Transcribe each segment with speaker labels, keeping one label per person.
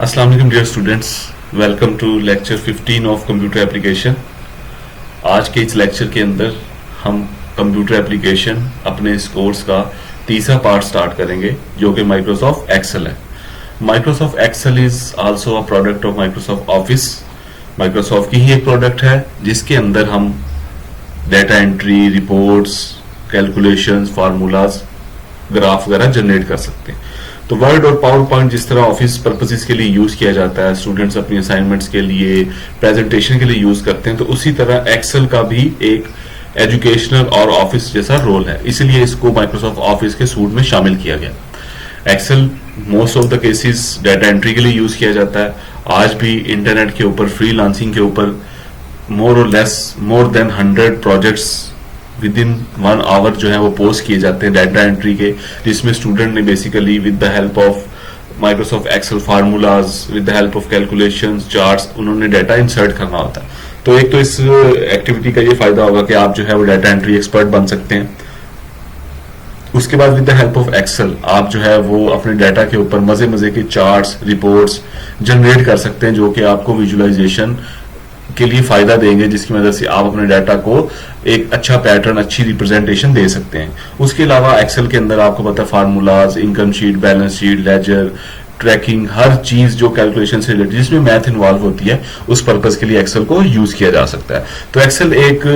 Speaker 1: अस्सलाम वालेकुम dear students, welcome to lecture 15 of computer application. आज के इस लेक्चर के अंदर हम कंप्यूटर एप्लीकेशन अपने इस कोर्स का तीसरा पार्ट स्टार्ट करेंगे जो कि माइक्रोसॉफ्ट एक्सेल है। Microsoft Excel is also a product of Microsoft Office. Microsoft की ही एक प्रोडक्ट है जिसके अंदर हम data entry, reports, calculations, formulas, graph वगैरह जनरेट कर सकते हैं। तो वर्ड और पावर पॉइंट जिस तरह ऑफिस पर्पसेस के लिए यूज किया जाता है, स्टूडेंट्स अपनी असाइनमेंट्स के लिए, प्रेजेंटेशन के लिए यूज करते हैं, तो उसी तरह एक्सेल का भी एक एजुकेशनल और ऑफिस जैसा रोल है, इसलिए इसको माइक्रोसॉफ्ट ऑफिस के सूट में शामिल किया गया। Excel most of the cases data entry के लिए यूज किया जाता है। आज भी इंटरनेट के ऊपर, फ्रीलांसिंग के ऊपर more than 100 projects within 1 hour जो है वो पोस्ट किए जाते हैं डाटा एंट्री के, जिसमें स्टूडेंट ने basically with the help of Microsoft Excel formulas, with the help of calculations, charts, उन्होंने डाटा इंसर्ट करना होता है। तो एक तो इस एक्टिविटी का ये फायदा होगा कि आप जो है वो डाटा एंट्री एक्सपर्ट बन सकते हैं। उसके बाद with the help of Excel आप जो है वो अपने डाटा के ऊपर मजे मजे के चार्ट्स, रिपोर्ट्स जनरेट कर सकते हैं जो कि आपको विजुअलाइजेशन के लिए फायदा देंगे, जिसकी मदद से आप अपने डाटा को एक अच्छा पैटर्न, अच्छी रिप्रेजेंटेशन दे सकते हैं। उसके अलावा एक्सेल के अंदर आपको पता है formulas, income sheet, balance sheet, ledger, tracking, हर चीज जो कैलकुलेशन से रिलेटेड जिसमें मैथ इन्वॉल्व होती है, उस पर्पज के लिए एक्सेल को यूज किया जा सकता है। तो एक्सेल एक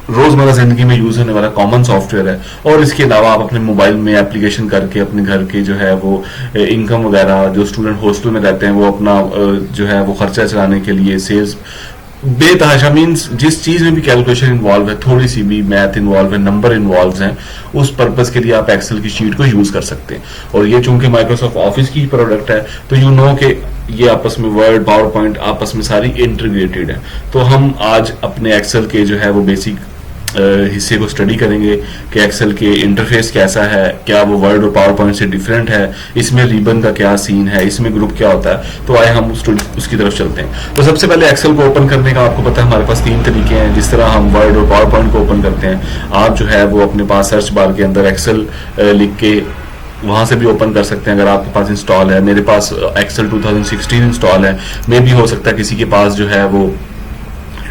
Speaker 1: रोजमर्रा जिंदगी में यूज होने वाला कॉमन सॉफ्टवेयर है, और इसके अलावा आप अपने मोबाइल में एप्लीकेशन करके अपने घर के जो है वो इनकम वगैरह, जो स्टूडेंट हॉस्टल में रहते हैं, वो अपना जो है वो खर्चा चलाने के लिए, सेल्स, बेतहाशा मीन्स जिस चीज में भी कैलकुलेशन इन्वॉल्व है, थोड़ी सी भी मैथ इन्वॉल्व है, नंबर इन्वॉल्व हैं, उस पर्पज के लिए आप एक्सेल की शीट को यूज कर सकते हैं। और ये चूंकि माइक्रोसॉफ्ट ऑफिस की प्रोडक्ट है, तो यू नो कि ये आपस में वर्ड, पावर पॉइंट आपस में सारी इंटीग्रेटेड है। तो हम आज अपने एक्सेल के जो है वो बेसिक हिस्से को स्टडी करेंगे कि एक्सेल के इंटरफेस कैसा है, क्या वो वर्ड और पावर पॉइंट से डिफरेंट है, इसमें रिबन का क्या सीन है, इसमें ग्रुप क्या होता है। तो आए हम उसकी तरफ चलते हैं। तो सबसे पहले एक्सेल को ओपन करने का आपको पता है हमारे पास 3 तरीके हैं जिस तरह हम वर्ड और पावर पॉइंट को ओपन करते हैं। आप जो है वो अपने पास सर्च बार के अंदर एक्सेल लिख के वहां से भी ओपन कर सकते हैं अगर आपके पास इंस्टॉल है। मेरे पास एक्सेल 2016 इंस्टॉल है, मे भी हो सकता है किसी के पास जो है वो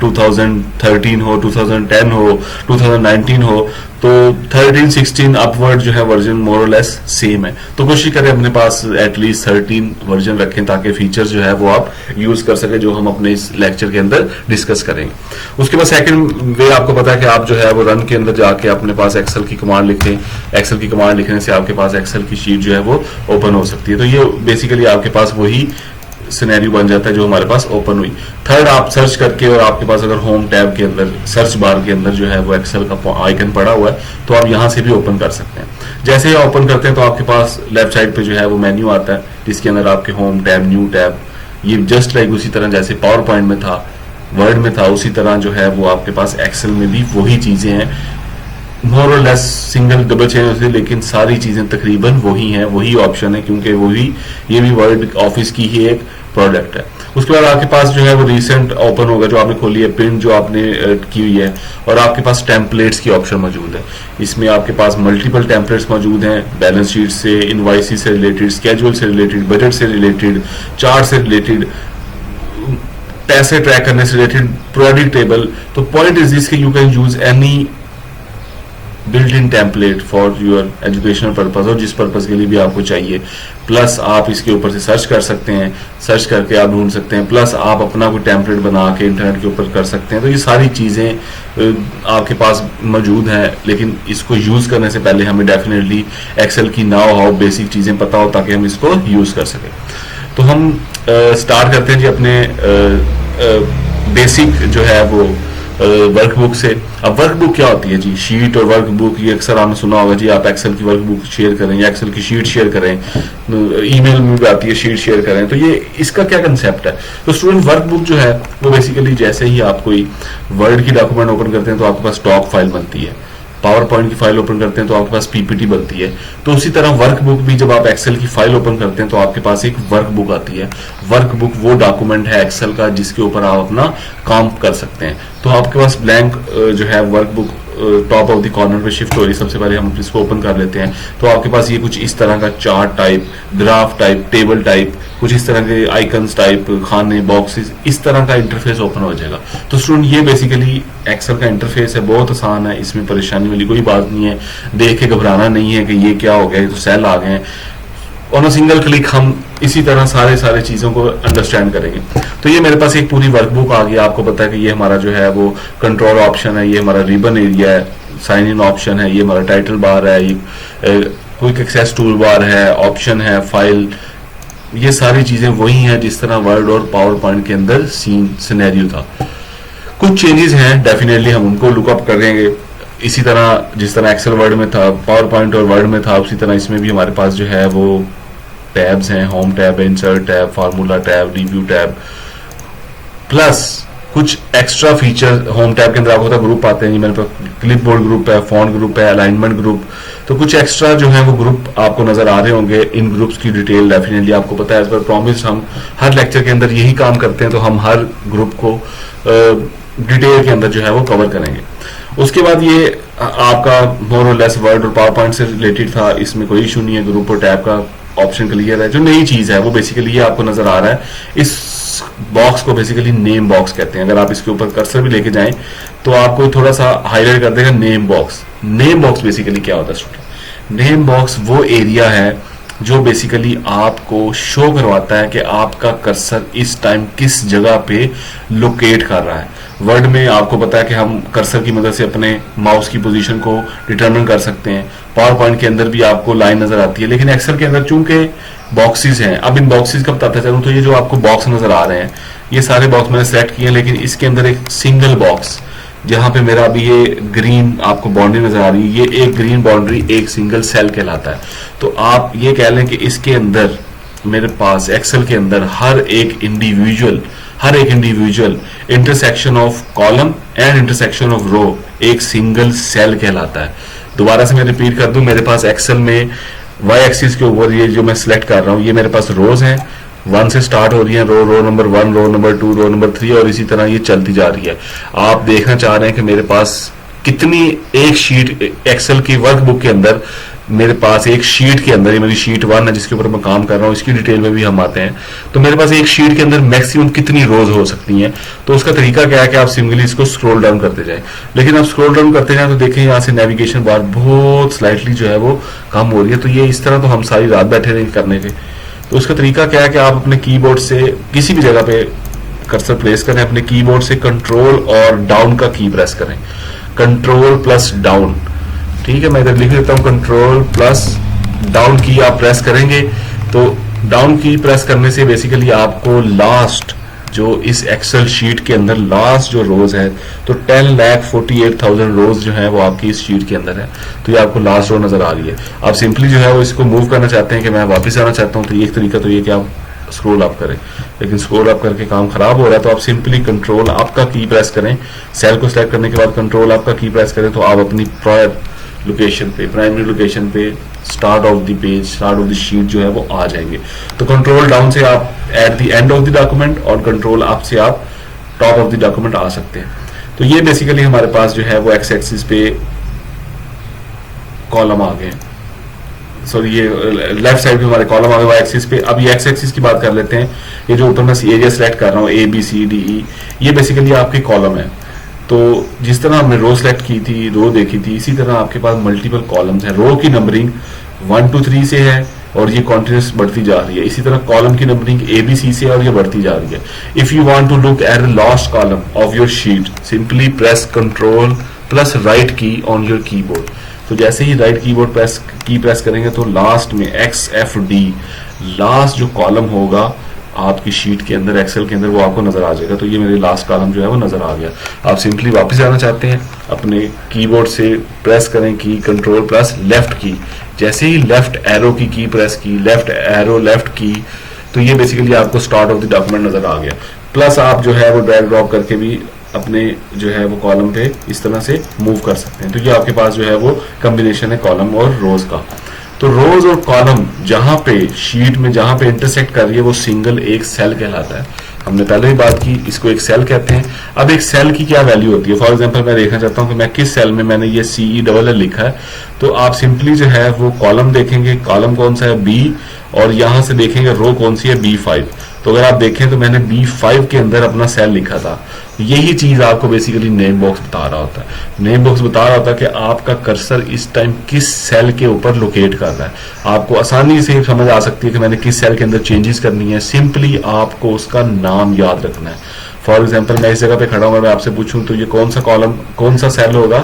Speaker 1: 2013 हो, 2010 हो, 2019 हो, तो 13, 16 अपवर्ड जो है वर्जन मोर और लेस सेम है। तो कोशिश करें अपने पास एटलीस्ट 13 वर्जन रखें ताकि फीचर जो है वो आप यूज कर सके, जो हम अपने इस लेक्चर के अंदर डिस्कस करेंगे। उसके बाद सेकंड वे आपको पता है कि आप जो है वो रन के अंदर जाके अपने पास एक्सेल की कमांड लिखें। एक्सेल की कमांड लिखने से आपके पास एक्सेल की शीट जो है वो ओपन हो सकती है। तो ये बेसिकली आपके पास वही सिनेरियो बन जाता है जो हमारे पास ओपन हुई। थर्ड, आप सर्च करके, और आपके पास अगर होम टैब के अंदर सर्च बार के अंदर जो है वो एक्सेल का आइकन पड़ा हुआ है, तो आप यहां से भी ओपन कर सकते हैं। जैसे ही ओपन करते हैं तो आपके पास लेफ्ट साइड पे जो है वो मेन्यू आता है जिसके अंदर आपके होम टैब, न्यू टैब, ये जस्ट लाइक उसी तरह जैसे पावर पॉइंट में था, वर्ड में था, उसी तरह जो है वो आपके पास एक्सेल में भी वही चीजें हैं। मोर और लेस सिंगल डबल चेंज होती है, लेकिन सारी चीजें तकरीबन वही हैं, वही ऑप्शन है, क्योंकि वही ये भी वर्ड ऑफिस की ही एक प्रोडक्ट है। उसके बाद आपके पास जो है वो रिसेंट ओपन होगा, जो आपने खोली है, प्रिंट जो आपने की हुई है, और आपके पास टेम्पलेट्स की ऑप्शन मौजूद है। इसमें आपके पास मल्टीपल टेम्पलेट्स मौजूद हैं, बैलेंस शीट से, इनवॉइस से रिलेटेड, स्केड्यूल से रिलेटेड, बजट से रिलेटेड, चार्ट से रिलेटेड, पैसे ट्रैक करने से रिलेटेड, प्रोडक्ट टेबल। तो पॉइंट इज दिस कि you can use any built in template for your educational purpose, और जिस पर्पज के लिए भी आपको चाहिए। प्लस आप इसके ऊपर से सर्च कर सकते हैं, सर्च करके आप ढूंढ सकते हैं, प्लस आप अपना कोई टेम्पलेट बना के इंटरनेट के ऊपर कर सकते हैं। तो ये सारी चीज़ें आपके पास मौजूद हैं, लेकिन इसको यूज़ करने से पहले हमें डेफिनेटली एक्सेल की नाउ हाउ बेसिक चीज़ें पता हो ताकि हम इसको यूज़ कर सकें। तो हम स्टार्ट करते हैं जी अपने बेसिक जो है वो वर्कबुक से। अब वर्कबुक क्या होती है जी? शीट और वर्कबुक, ये अक्सर आपने सुना होगा जी, आप एक्सेल की वर्कबुक शेयर करें या एक्सेल की शीट शेयर करें, ईमेल में भी आती है शीट शेयर करें। तो ये इसका क्या कंसेप्ट है? तो स्टूडेंट, वर्कबुक जो है वो बेसिकली जैसे ही आप कोई वर्ड की डॉक्यूमेंट ओपन करते हैं तो आपके पास टॉप फाइल बनती है, पावर पॉइंट की फाइल ओपन करते हैं तो आपके पास पीपीटी बनती है। तो उसी तरह वर्कबुक भी जब आप एक्सेल की फाइल ओपन करते हैं तो आपके पास एक वर्कबुक आती है। वर्कबुक वो डॉक्यूमेंट है एक्सेल का जिसके ऊपर आप अपना काम कर सकते हैं। तो आपके पास ब्लैंक जो है workbook top of the corner पे शिफ्ट हो रही है। सबसे पहले हम इसको ओपन कर लेते हैं, तो आपके पास ये कुछ इस तरह का chart type, graph type, table type, कुछ इस तरह के आइकन्स टाइप, खाने, बॉक्सेस, इस तरह का इंटरफेस ओपन हो जाएगा। तो स्टूडेंट ये बेसिकली एक्सेल का इंटरफेस है, बहुत आसान है, इसमें परेशानी वाली कोई बात नहीं है, देख के घबराना नहीं है कि ये क्या हो गया, ये तो सेल आ गए हैं। ऑन अ सिंगल क्लिक हम इसी तरह सारे चीजों को अंडरस्टैंड करेंगे। तो ये मेरे पास एक पूरी वर्कबुक आ गई। आपको पता है कि ये हमारा जो है वो कंट्रोल ऑप्शन है, ये हमारा रिबन एरिया है, साइन इन ऑप्शन है, ये हमारा टाइटल बार है, ये क्विक एक्सेस टूल बार है, ऑप्शन है, फाइल, ये सारी चीजें वही हैं जिस तरह वर्ड और पावर पॉइंट के अंदर सीन सिनेरियो था। कुछ चेंजेस हैं, डेफिनेटली हम उनको लुकअप करेंगे। इसी तरह जिस तरह एक्सेल वर्ड में था, पावर पॉइंट और वर्ड में था, उसी तरह इसमें भी हमारे पास जो है वो टैब्स हैं, home tab, insert tab, formula tab, review tab, plus कुछ एक्स्ट्रा फीचर। होम टैब के अंदर आपको पता ग्रुप आते हैं, मेरे पास क्लिप बोर्ड ग्रुप है, फॉन्ट ग्रुप है, अलाइनमेंट ग्रुप, तो कुछ एक्स्ट्रा जो है वो ग्रुप आपको नजर आ रहे होंगे। इन ग्रुप्स की डिटेल डेफिनेटली आपको पता है, एज पर प्रॉमिस हम हर लेक्चर के अंदर यही काम करते हैं, तो हम हर ग्रुप को डिटेल के अंदर जो है वो कवर करेंगे। उसके बाद ये आपका मोर और लेस वर्ड और पावर पॉइंट से रिलेटेड था, इसमें कोई इशू नहीं है, ग्रुप और टैब का ऑप्शन क्लियर है। जो नई चीज है वो बेसिकली ये आपको नजर आ रहा है, इस बॉक्स को बेसिकली नेम बॉक्स कहते हैं। अगर आप इसके ऊपर कर्सर भी लेके जाएं तो आपको थोड़ा सा हाईलाइट कर देगा name box. Name box basically क्या होता है स्टूडेंट? नेम बॉक्स वो एरिया है जो बेसिकली आपको शो करवाता है कि आपका कर्सर इस टाइम किस जगह पे लोकेट कर रहा है। वर्ड में आपको पता है कि हम कर्सर की मदद से अपने माउस की पोजीशन को डिटरमिन कर सकते हैं, पावर पॉइंट के अंदर भी आपको लाइन नजर आती है, लेकिन एक्सेल के अंदर चूंकि बॉक्सेस हैं, अब इन बॉक्सेस का बताता चलूं तो ये जो आपको बॉक्स नजर आ रहे हैं, ये सारे बॉक्स मैंने सेलेक्ट किए हैं, लेकिन इसके अंदर एक सिंगल बॉक्स जहां पे मेरा अभी ये ग्रीन आपको बाउंड्री नजर आ रही है, ये एक ग्रीन बाउंड्री एक सिंगल सेल कहलाता है। तो आप ये कह लें कि इसके अंदर मेरे पास एक्सेल के अंदर हर एक individual intersection of column and intersection of row एक सिंगल सेल कहलाता है। दोबारा से मैं रिपीट कर दूं, मेरे पास एक्सेल में वाई एक्सिस के ऊपर ये जो मैं सिलेक्ट कर रहा हूं, ये मेरे पास रोज हैं, 1 से स्टार्ट हो रही है, row number 1, row number 2, row number 3, और इसी तरह ये चलती जा रही है। आप देखना चाह रहे हैं कि मेरे पास कितनी, एक शीट एक्सेल की वर्कबुक के अंदर मेरे पास एक शीट के अंदर, ये मेरी शीट 1 है जिसके ऊपर मैं काम कर रहा हूँ, इसकी डिटेल में भी हम आते हैं। तो मेरे पास एक शीट के अंदर मैक्सिमम कितनी रोज हो सकती हैं? तो उसका तरीका क्या है कि आप सिंपली इसको स्क्रॉल डाउन करते जाएं। लेकिन आप स्क्रॉल डाउन करते जाएं तो देखें यहाँ से नेविगेशन बार बहुत स्लाइटली जो है वो कम हो रही है। तो ये इस तरह तो हम सारी रात बैठे रहेंगे करने के। तो उसका तरीका क्या है कि आप अपने कीबोर्ड से किसी भी जगह पे कर्सर प्लेस करें, अपने कीबोर्ड से कंट्रोल और डाउन का की प्रेस करें, कंट्रोल प्लस डाउन। ठीक है, मैं इधर लिख देता हूं, कंट्रोल प्लस डाउन की आप प्रेस करेंगे तो डाउन की प्रेस करने से बेसिकली आपको लास्ट जो इस एक्सेल शीट के अंदर लास्ट जो रोज है, तो 10,48,000 रोज जो है वो आपकी इस शीट के अंदर है। तो ये आपको लास्ट रो नजर आ रही है। आप सिंपली जो है वो इसको मूव करना चाहते हैं कि मैं वापस आना चाहता हूं, तो एक तरीका तो ये कि आप स्क्रॉल अप करें, लेकिन स्क्रॉल अप करके काम खराब हो रहा है तो आप सिंपली कंट्रोल अप का की प्रेस करें। सेल को सिलेक्ट करने के बाद कंट्रोल अप का की प्रेस करें तो आप अपनी प्रायर लोकेशन पे, प्राइमरी लोकेशन पे, start of the page, start of the sheet जो है वो आ जाएंगे। तो कंट्रोल डाउन से आप at the end of the document और कंट्रोल अप से आप टॉप ऑफ द डॉक्यूमेंट आ सकते हैं। तो ये बेसिकली हमारे पास जो है वो एक्स एक्सिस पे कॉलम आ गए, सॉरी ये लेफ्ट साइड पे हमारे कॉलम आ गए वाई एक्सिस पे। अब ये एक्स एक्सिस की बात कर लेते हैं। ये जो ऊपर मैं एरिया सेलेक्ट कर रहा हूँ ABCDE, ये बेसिकली आपके कॉलम है। तो जिस तरह हमने रो सेलेक्ट की थी, रो देखी थी, इसी तरह आपके पास मल्टीपल कॉलम्स हैं। रो की नंबरिंग 1 to 3 से है और ये कॉन्टिन्यूस बढ़ती जा रही है। इसी तरह कॉलम की नंबरिंग ABC से है और ये बढ़ती जा रही है। If you want to look at the last column of your sheet, simply press control plus right key on your keyboard. तो जैसे ही राइट कीबोर्ड प्रेस करेंगे तो लास्ट में XFD लास्ट जो कॉलम होगा आपकी शीट के अंदर, एक्सेल के अंदर, वो आपको नजर आ जाएगा। तो ये मेरे लास्ट कॉलम जो है वो नजर आ गया। आप सिंपली वापस आना चाहते हैं, अपने कीबोर्ड से प्रेस करें की कंट्रोल प्लस लेफ्ट की। जैसे ही लेफ्ट एरो की प्रेस की, लेफ्ट एरो लेफ्ट की, तो ये बेसिकली आपको स्टार्ट ऑफ द डॉक्यूमेंट नजर आ गया। प्लस आप जो है वो ड्रैग ड्रॉप करके भी अपने जो है वो कॉलम पे इस तरह से मूव कर सकते हैं। तो ये आपके पास जो है वो कॉम्बिनेशन है कॉलम और रोज का। तो रोज और कॉलम जहां पे शीट में जहां पे इंटरसेक्ट कर रही है वो सिंगल एक सेल कहलाता है। हमने पहले ही बात की, इसको एक सेल कहते हैं। अब एक सेल की क्या वैल्यू होती है, फॉर एग्जांपल मैं देखना चाहता हूं कि मैं किस सेल में मैंने ये CE लिखा है, तो आप सिंपली जो है वो कॉलम देखेंगे, कॉलम कौन सा है B, और यहां से देखेंगे रो कौन सी है B5। तो अगर आप देखें तो मैंने B5 के अंदर अपना सेल लिखा था। यही चीज आपको बेसिकली नेम बॉक्स बता रहा होता है। नेम बॉक्स बता रहा होता है कि आपका कर्सर इस टाइम किस सेल के ऊपर लोकेट कर रहा है। आपको आसानी से समझ आ सकती है कि मैंने किस सेल के अंदर चेंजेस करनी है। सिंपली आपको उसका नाम याद रखना है। फॉर एग्जाम्पल मैं इस जगह पे खड़ा हूं, मैं आपसे पूछूं तो ये कौन सा कॉलम, कौन सा सेल होगा,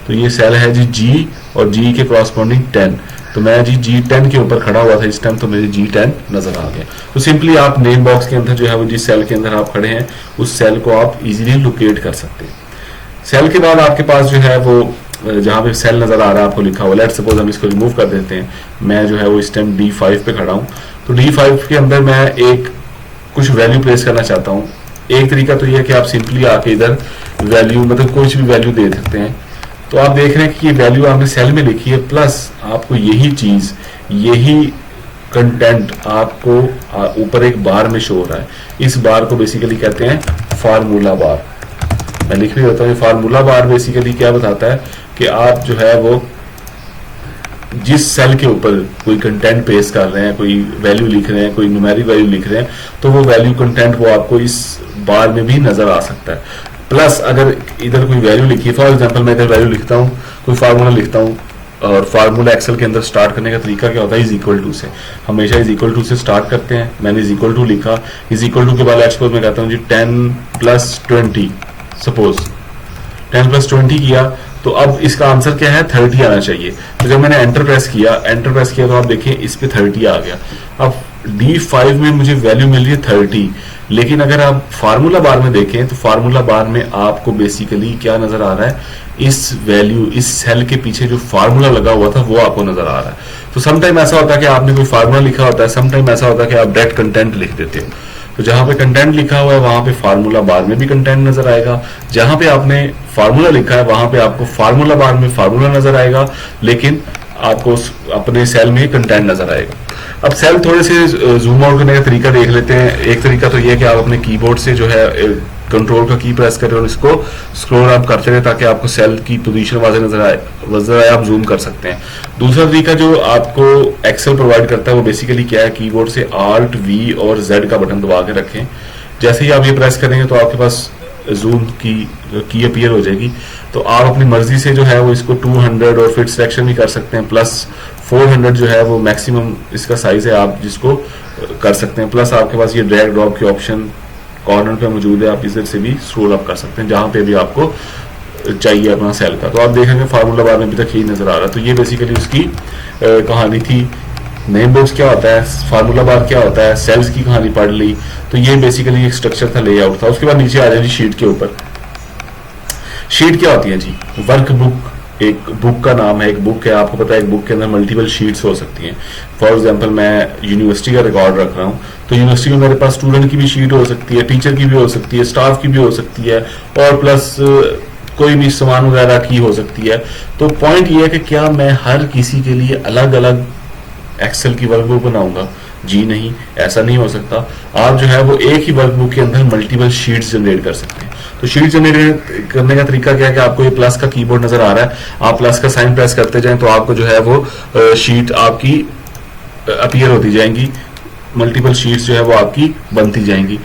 Speaker 1: तो ये सेल है जी G, और G के कॉरस्पॉन्डिंग 10। तो मैं जी G10 के ऊपर खड़ा हुआ था इस टाइम, तो मुझे G10 नजर आ गया। तो सिंपली आप नेम बॉक्स के अंदर जो है वो जिस सेल के अंदर आप खड़े हैं उस सेल को आप इजीली लोकेट कर सकते हैं। सेल के बाद आपके पास जो है वो जहां पे सेल नजर आ रहा है आपको लिखा हुआ, लेट्स सपोज हम इसको रिमूव कर देते हैं। मैं जो है वो इस टाइम D5 पे खड़ा हूं, तो D5 के अंदर मैं एक कुछ वैल्यू प्लेस करना चाहता हूं। एक तरीका तो यह है कि आप सिंपली आके इधर वैल्यू मतलब कुछ भी वैल्यू दे सकते हैं। तो आप देख रहे हैं कि ये वैल्यू आपने सेल में लिखी है, प्लस आपको यही चीज, यही कंटेंट आपको ऊपर एक बार में शो हो रहा है। इस बार को बेसिकली कहते हैं फार्मूला बार। मैं लिख भी होता हूँ, फार्मूला बार बेसिकली क्या बताता है कि आप जो है वो जिस सेल के ऊपर कोई कंटेंट पेश कर रहे हैं, कोई वैल्यू लिख रहे हैं, कोई न्यूमेरिक वैल्यू लिख रहे हैं, तो वो वैल्यू कंटेंट वो आपको इस बार में भी नजर आ सकता है। प्लस अगर इधर कोई वैल्यू लिखी है, फॉर एग्जांपल मैं इधर वैल्यू लिखता हूँ, कोई फार्मूला लिखता हूँ, और फार्मूला एक्सेल के अंदर स्टार्ट करने का तरीका क्या होता है, इज इक्वल टू से। हमेशा इज इक्वल टू से स्टार्ट करते हैं। मैंने इज इक्वल टू लिखा, इज इक्वल टू के बाद सपोज मैं कहता हूँ जी 10 + 20, सपोज 10 + 20 किया, तो अब इसका आंसर क्या है, 30 आना चाहिए। तो जब मैंने एंटर प्रेस किया तो आप देखिए इस पे 30 आ गया। अब D5 में मुझे वैल्यू मिल रही है 30, लेकिन अगर आप फार्मूला बार में देखें तो फार्मूला बार में आपको बेसिकली क्या नजर आ रहा है, इस वैल्यू, इस सेल के पीछे जो फार्मूला लगा हुआ था वो आपको नजर आ रहा है। तो समटाइम ऐसा होता है कि आपने कोई फार्मूला लिखा होता है, समटाइम ऐसा होता है कि आप डायरेक्ट कंटेंट लिख देते हो। तो जहां पे कंटेंट लिखा हुआ है वहां पे फार्मूला बार में भी कंटेंट नजर आएगा, जहां पे आपने फार्मूला लिखा है वहां पे आपको फार्मूला बार में फार्मूला नजर आएगा, लेकिन आपको अपने सेल में कंटेंट नजर आएगा। अब सेल थोड़े से जूम आउट करने का तरीका देख लेते हैं। एक तरीका तो ये है कि आप अपने कीबोर्ड से जो है कंट्रोल का की प्रेस करें और इसको स्क्रॉल अप करते रहे ताकि आपको सेल की पोजीशन वाज़ेह नजर आए, आप जूम कर सकते हैं। दूसरा तरीका जो आपको एक्सेल प्रोवाइड करता है वो बेसिकली क्या है, कीबोर्ड से Alt V और Z का बटन दबा के रखें। जैसे ही आप ये प्रेस करेंगे तो आपके पास जूम की अपीयर हो जाएगी। तो आप अपनी मर्जी से जो है वो इसको 200 और फिट सिलेक्शन भी कर सकते हैं, प्लस 400 जो है वो मैक्सिमम इसका साइज है, आप जिसको कर सकते हैं। प्लस आपके पास ये ड्रैग ड्रॉप की ऑप्शन कॉर्नर पे मौजूद है, आप इधर से भी स्क्रॉल अप कर सकते हैं जहां पे भी आपको चाहिए अपना सेल का। तो आप देखेंगे फार्मूला बार में अभी तक यही नजर आ रहा है। तो ये बेसिकली उसकी कहानी थी। नेम बॉक्स क्या होता है, फार्मूला बार क्या होता है, सेल्स की कहानी पढ़ ली। तो ये बेसिकली एक स्ट्रक्चर था, लेआउट था। उसके बाद नीचे आ जाए जी शीट के ऊपर। शीट क्या होती है जी, वर्कबुक एक बुक का नाम है, एक बुक है। आपको पता है एक बुक के अंदर मल्टीपल शीट्स हो सकती हैं। फॉर एग्जांपल मैं यूनिवर्सिटी का रिकॉर्ड रख रहा हूँ, तो यूनिवर्सिटी में मेरे पास स्टूडेंट की भी शीट हो सकती है, टीचर की भी हो सकती है, स्टाफ की भी हो सकती है, और प्लस कोई भी सामान वगैरह की हो सकती है। तो पॉइंट ये है कि क्या मैं हर किसी के लिए अलग अलग एक्सेल की वर्कबुक बनाऊंगा? जी नहीं, ऐसा नहीं हो सकता। आप जो है वो एक ही वर्कबुक के अंदर मल्टीपल शीट्स जनरेट कर सकते हैं। तो शीट जनरेट करने का तरीका क्या है कि आपको ये प्लस का कीबोर्ड नजर आ रहा है, आप प्लस का साइन प्रेस करते जाएं तो आपको जो है वो शीट आपकी अपीयर होती जाएंगी। मल्टीपल शीट्स जो है वो आपकी बनती जाएंगी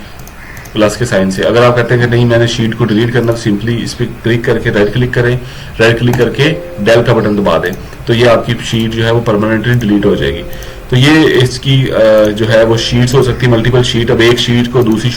Speaker 1: प्लस के साइन से। अगर आप कहते हैं कि नहीं मैंने शीट को डिलीट करना, तो सिंपली इस पर क्लिक करके राइट क्लिक करें, राइट क्लिक करके डेल का बटन दबा दें, तो ये आपकी शीट जो है वो परमानेंटली डिलीट हो जाएगी। तो ये इसकी जो है वो शीट्स हो सकती है, मल्टीपल शीट। अब एक शीट को दूसरी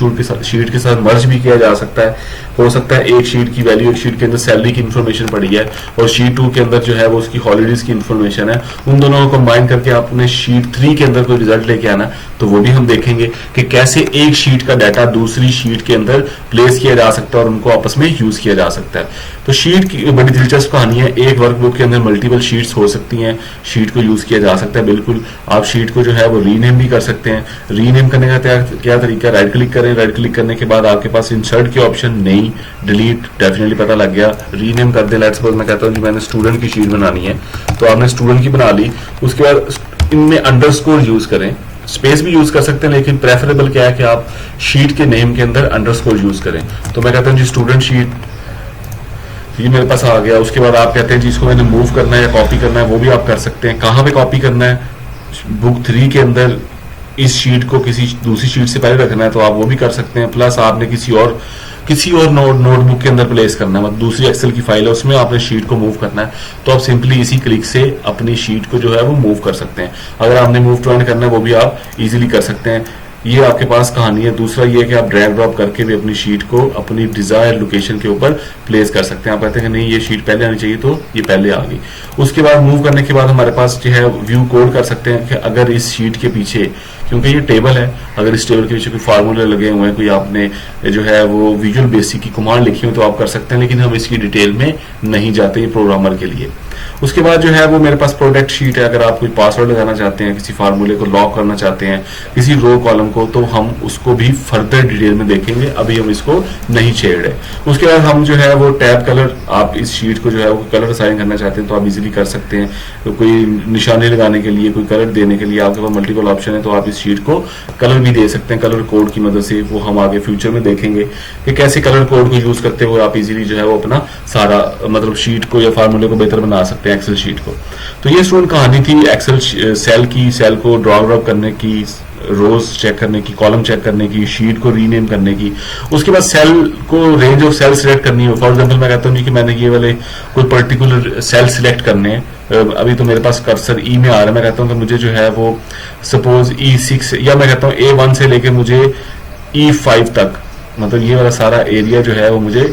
Speaker 1: शीट के साथ मर्ज भी किया जा सकता है। हो सकता है एक शीट की वैल्यू, एक शीट के अंदर सैलरी की इंफॉर्मेशन पड़ी है और शीट 2 के अंदर जो है वो उसकी हॉलीडेज की इंफॉर्मेशन है। उन दोनों को कंबाइन करके आपने शीट 3 के अंदर कोई रिजल्ट लेके आना, तो वो भी हम देखेंगे कि कैसे एक शीट का डाटा दूसरी शीट के अंदर प्लेस किया जा सकता है और उनको आपस में यूज किया जा सकता है। तो शीट की बड़ी दिलचस्प कहानी है। एक वर्कबुक के अंदर मल्टीपल शीट्स हो सकती हैं, शीट को यूज किया जा सकता है। बिल्कुल आप शीट को जो है वो रीनेम भी कर सकते हैं। रीनेम करने का क्या तरीका, राइट क्लिक करें, राइट क्लिक करने के बाद आपके पास इंसर्ट के ऑप्शन, नहीं डिलीट, डेफिनेटली पता लग गया, रीनेम कर दें। लेट्स सपोज मैं कहता हूँ जी मैंने स्टूडेंट की शीट बनानी है, तो आपने स्टूडेंट की बना ली, उसके बाद इनमें अंडरस्कोर यूज करें, स्पेस भी यूज कर सकते हैं, लेकिन प्रेफरेबल क्या है कि आप शीट के नेम के अंदर अंडरस्कोर यूज करें। तो मैं कहता हूँ जी स्टूडेंट शीट, ये मेरे पास आ गया। उसके बाद आप कहते हैं जी इसको मैंने मूव करना है या कॉपी करना है, वो भी आप कर सकते हैं। कहाँ पे कॉपी करना है, बुक 3 के अंदर इस शीट को किसी दूसरी शीट से पहले रखना है तो आप वो भी कर सकते हैं। प्लस आपने किसी और नोटबुक के अंदर प्लेस करना है, मतलब दूसरी एक्सेल की फाइल है उसमें आपने शीट को मूव करना है, तो आप सिंपली इसी क्लिक से अपनी शीट को जो है वो मूव कर सकते हैं। अगर आपने मूव टू एंड करना है वो भी आप इजीली कर सकते हैं। ये आपके पास कहानी है। दूसरा ये कि आप ड्रैग ड्रॉप करके भी अपनी शीट को अपनी डिजायर लोकेशन के ऊपर प्लेस कर सकते हैं। आप कहते हैं कि नहीं ये शीट पहले आनी चाहिए, तो ये पहले आ गई। उसके बाद मूव करने के बाद हमारे पास जो है व्यू कोड कर सकते हैं कि अगर इस शीट के पीछे, क्योंकि ये टेबल है, अगर इस टेबल के पीछे कोई फार्मूले लगे हुए हैं, कोई आपने जो है वो विजुअल बेसिक की कमांड लिखी हो तो आप कर सकते हैं, लेकिन हम इसकी डिटेल में नहीं जाते, ये प्रोग्रामर के लिए। उसके बाद जो है वो मेरे पास प्रोडक्ट शीट है। अगर आप कोई पासवर्ड लगाना चाहते हैं, किसी फार्मूले को लॉक करना चाहते हैं, किसी रो कॉलम को, तो हम उसको भी फर्दर डिटेल में देखेंगे, अभी हम इसको नहीं छेड़ रहे। उसके बाद हम जो है वो टैब कलर, आप इस शीट को जो है वो कलर असाइन करना चाहते हैं तो आप इजीली कर सकते हैं। तो कोई निशाने लगाने के लिए, कोई कलर देने के लिए आपके पास मल्टीपल ऑप्शन है, तो आप इस शीट को कलर भी दे सकते हैं कलर कोड की मदद से। वो हम आगे फ्यूचर में देखेंगे कि कैसे कलर कोड को यूज करते हुए आप इजीली जो है वो अपना सारा मतलब शीट को या फार्मूले को बेहतर बना सकते हैं एक्सेल शीट को। तो ये स्टूडेंट कहानी थी एक्सेल सेल की, सेल को ड्रॉ ड्रॉप करने की, रोज चेक करने की, कॉलम चेक करने की, शीट को रीनेम करने की। उसके बाद सेल को रेंज ऑफ सेल सिलेक्ट करनी है। फॉर एग्जांपल मैं कहता हूँ कि मैंने ये वाले कोई पर्टिकुलर सेल सिलेक्ट करने हैं। अभी तो मेरे पास कर्सर ई में आ रहा है, मैं कहता हूँ कि मुझे जो है वो सपोज E6 या मैं कहता हूँ A1 से लेके मुझे E5 तक, मतलब ये वाला सारा एरिया जो है वो मुझे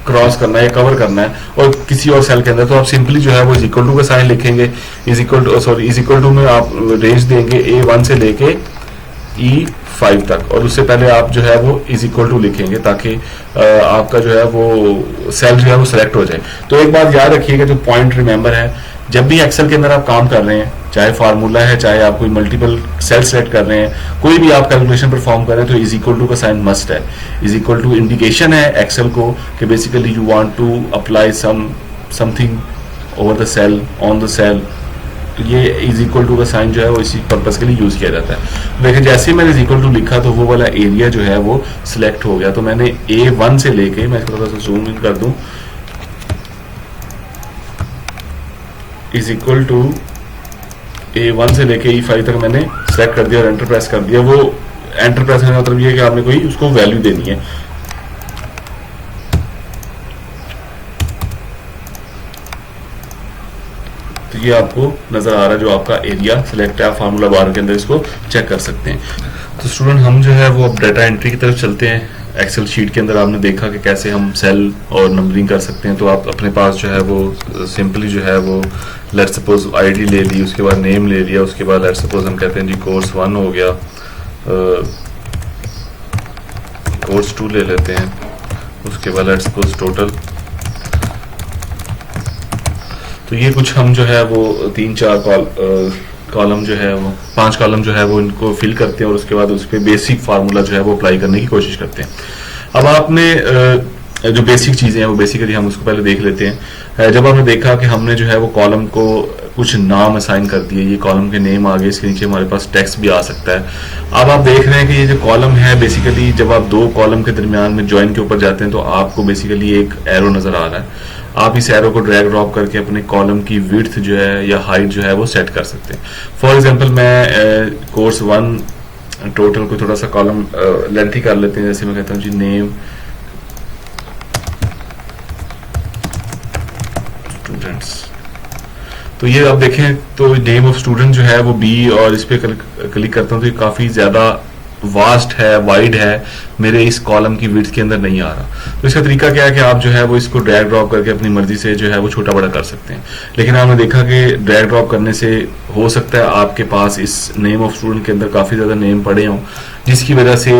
Speaker 1: क्रॉस करना है, कवर करना है, और किसी और सेल के अंदर, तो आप सिंपली जो है वो इज इक्वल टू का साइन लिखेंगे, इज इक्वल टू में आप रेंज देंगे A1 से लेके E5 तक, और उससे पहले आप जो है वो इज इक्वल टू लिखेंगे ताकि आपका जो है वो सेल जो है वो सिलेक्ट हो जाए। तो एक बात याद रखिएगा, जो पॉइंट रिमेंबर है, जब भी एक्सेल के अंदर आप काम कर रहे हैं, चाहे फार्मूला है, चाहे आप कोई मल्टीपल सेल सेलेक्ट कर रहे हैं, कोई भी आप कैलकुलेशन परफॉर्म कर रहे हैं, तो इज इक्वल टू का साइन मस्ट है। इज इक्वल टू इंडिकेशन है एक्सेल को कि basically you want to apply something over the cell, on the cell. तो ये इज इक्वल टू का साइन जो है वो इसी पर्पस के लिए यूज किया जाता है। लेकिन जैसे ही मैंने इज इक्वल टू लिखा तो वो वाला एरिया जो है वो सिलेक्ट हो गया। तो मैंने A1 से लेके, मैं इसको थोड़ा सा जूम इन कर दूं, इज इक्वल टू A1 से लेके E5 तक मैंने सेलेक्ट कर दिया और एंटर प्रेस कर दिया। वो एंटर प्रेस करने का मतलब ये है कि आपने कोई उसको वैल्यू देनी है। तो ये आपको नजर आ रहा है जो आपका एरिया सिलेक्ट है, आप फार्मूला बार के अंदर इसको चेक कर सकते हैं। तो स्टूडेंट हम जो है वो अब डाटा एंट्री की तरफ चलते हैं। एक्सेल शीट के अंदर आपने देखा कि कैसे हम सेल और नंबरिंग कर सकते हैं। तो आप अपने पास जो है वो सिंपली जो है वो लेट्स सपोज आईडी ले ली, उसके बाद नेम ले लिया, उसके बाद लेट्स सपोज हम कहते हैं जी कोर्स 1 हो गया, कोर्स 2 ले लेते हैं, उसके बाद लेट्स सपोज टोटल। तो ये कुछ हम जो है वो 3-4 कॉलम जो है वो 5 कॉलम जो है वो इनको फिल करते हैं और उसके बाद उस पर बेसिक फार्मूला जो है वो अप्लाई करने की कोशिश करते हैं। अब आपने जो बेसिक चीजें हैं वो बेसिकली हम उसको पहले देख लेते हैं। जब हमने देखा कि हमने जो है वो कॉलम को कुछ नाम असाइन कर दिए, ये कॉलम के नेम आ गए, इसके नीचे हमारे पास टेक्स्ट भी आ सकता है। अब आप देख रहे हैं कि ये जो कॉलम है बेसिकली जब आप 2 कॉलम के दरमियान में ज्वाइन के ऊपर जाते हैं तो आपको बेसिकली एक एरो नजर आ रहा है। आप इस एरो को ड्रैग ड्रॉप करके अपने कॉलम की विड्थ जो है या हाइट जो है वो सेट कर सकते हैं। फॉर एग्जांपल मैं कोर्स 1 टोटल को थोड़ा सा कॉलम लेंथी कर लेते हैं। जैसे मैं कहता हूँ जी नेम स्टूडेंट्स, तो ये आप देखें तो नेम ऑफ स्टूडेंट जो है वो B, और इस पे क्लिक करता हूँ तो ये काफी ज्यादा वास्ट है, वाइड है, मेरे इस कॉलम की विड्थ के अंदर नहीं आ रहा। तो इसका तरीका क्या है कि आप जो है वो इसको ड्रैग ड्रॉप करके अपनी मर्जी से जो है वो छोटा बड़ा कर सकते हैं। लेकिन आपने देखा कि ड्रैग ड्रॉप करने से हो सकता है आपके पास इस नेम ऑफ स्टूडेंट के अंदर काफी ज्यादा नेम पड़े हों, जिसकी वजह से